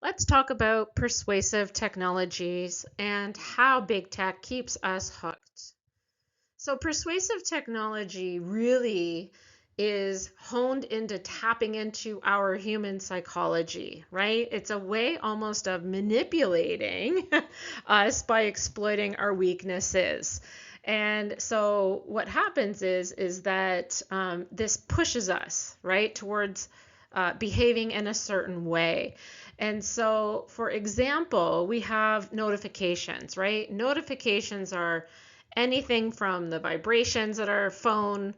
Let's talk about persuasive technologies and how big tech keeps us hooked. So, persuasive technology really is honed into tapping into our human psychology, right? It's a way almost of manipulating us by exploiting our weaknesses. And so what happens is that this pushes us right towards behaving in a certain way. And so, for example, we have notifications, right? Notifications are anything from the vibrations that our phone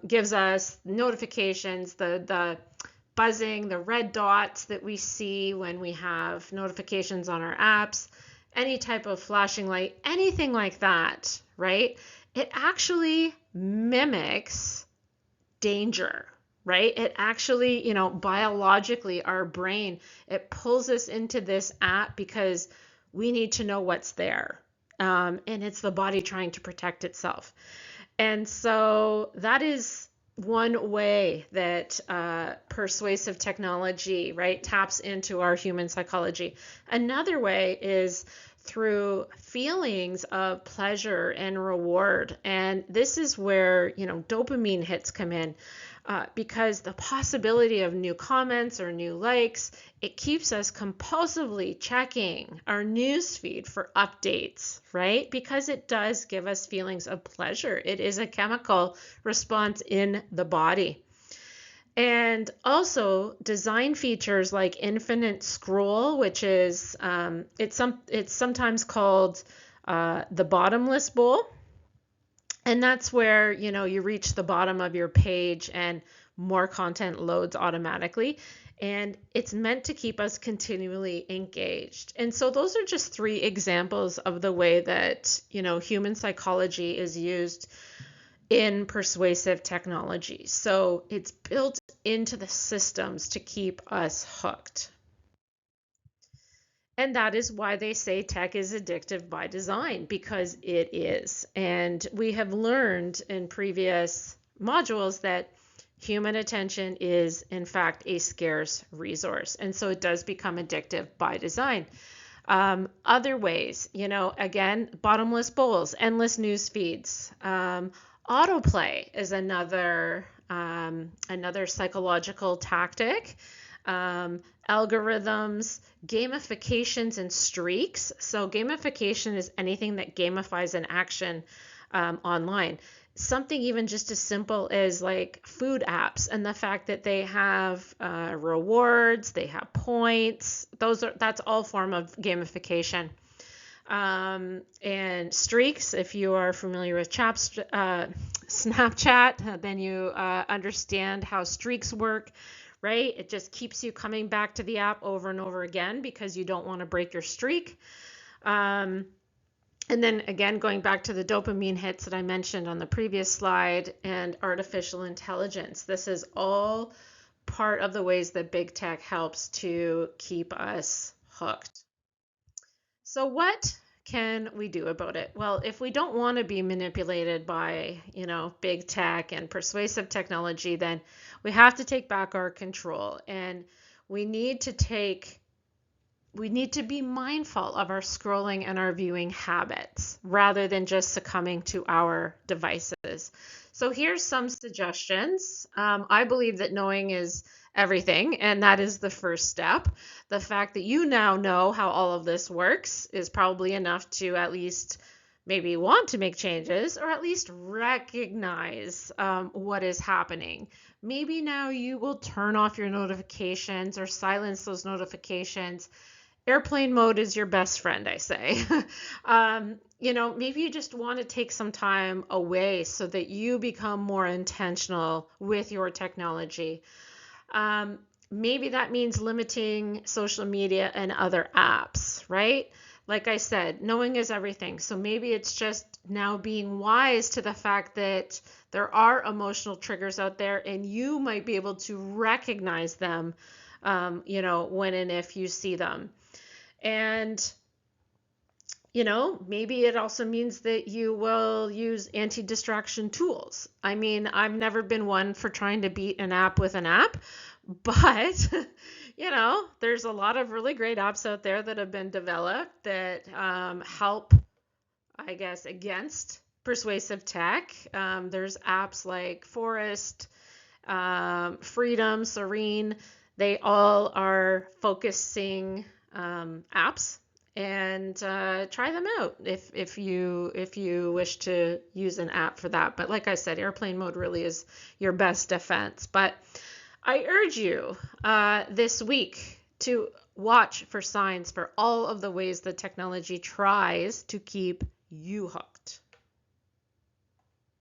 gives us, notifications, the buzzing, the red dots that we see when we have notifications on our apps, any type of flashing light, anything like that, right? It actually mimics danger, right? It actually, biologically, our brain, it pulls us into this app because we need to know what's there. And it's the body trying to protect itself. And so that is one way that persuasive technology, right, taps into our human psychology. Another way is through feelings of pleasure and reward. And this is where, dopamine hits come in. Because the possibility of new comments or new likes, it keeps us compulsively checking our news feed for updates, right? Because it does give us feelings of pleasure. It is a chemical response in the body. And also design features like infinite scroll, which is it's sometimes called the bottomless bowl. And that's where, you reach the bottom of your page and more content loads automatically. And it's meant to keep us continually engaged. And so those are just three examples of the way that, human psychology is used in persuasive technology. So it's built into the systems to keep us hooked. And that is why they say tech is addictive by design, because it is. And we have learned in previous modules that human attention is, in fact, a scarce resource. And so it does become addictive by design. Other ways, again, bottomless bowls, endless news feeds. Autoplay is another psychological tactic. Algorithms, gamifications, and streaks. So gamification is anything that gamifies an action online. Something even just as simple as like food apps and the fact that they have rewards, they have points. That's all form of gamification. And streaks, if you are familiar with Snapchat, then you understand how streaks work. Right? It just keeps you coming back to the app over and over again because you don't want to break your streak. And then again, going back to the dopamine hits that I mentioned on the previous slide and artificial intelligence. This is all part of the ways that big tech helps to keep us hooked. So what can we do about it? Well, if we don't want to be manipulated by, big tech and persuasive technology, then we have to take back our control, and we need to be mindful of our scrolling and our viewing habits rather than just succumbing to our devices. So here's some suggestions. I believe that knowing is everything, and that is the first step. The fact that you now know how all of this works is probably enough to at least maybe want to make changes, or at least recognize what is happening. Maybe now you will turn off your notifications or silence those notifications. Airplane mode is your best friend, I say. Maybe you just want to take some time away so that you become more intentional with your technology. Maybe that means limiting social media and other apps, right? Like I said, knowing is everything. So maybe it's just now being wise to the fact that there are emotional triggers out there, and you might be able to recognize them, when and if you see them. And, maybe it also means that you will use anti-distraction tools. I mean, I've never been one for trying to beat an app with an app, but, there's a lot of really great apps out there that have been developed that help, I guess, against persuasive tech. There's apps like Forest, Freedom, Serene. They all are focusing apps, and try them out if you wish to use an app for that. But like I said, airplane mode really is your best defense. But I urge you this week to watch for signs for all of the ways that technology tries to keep you hooked.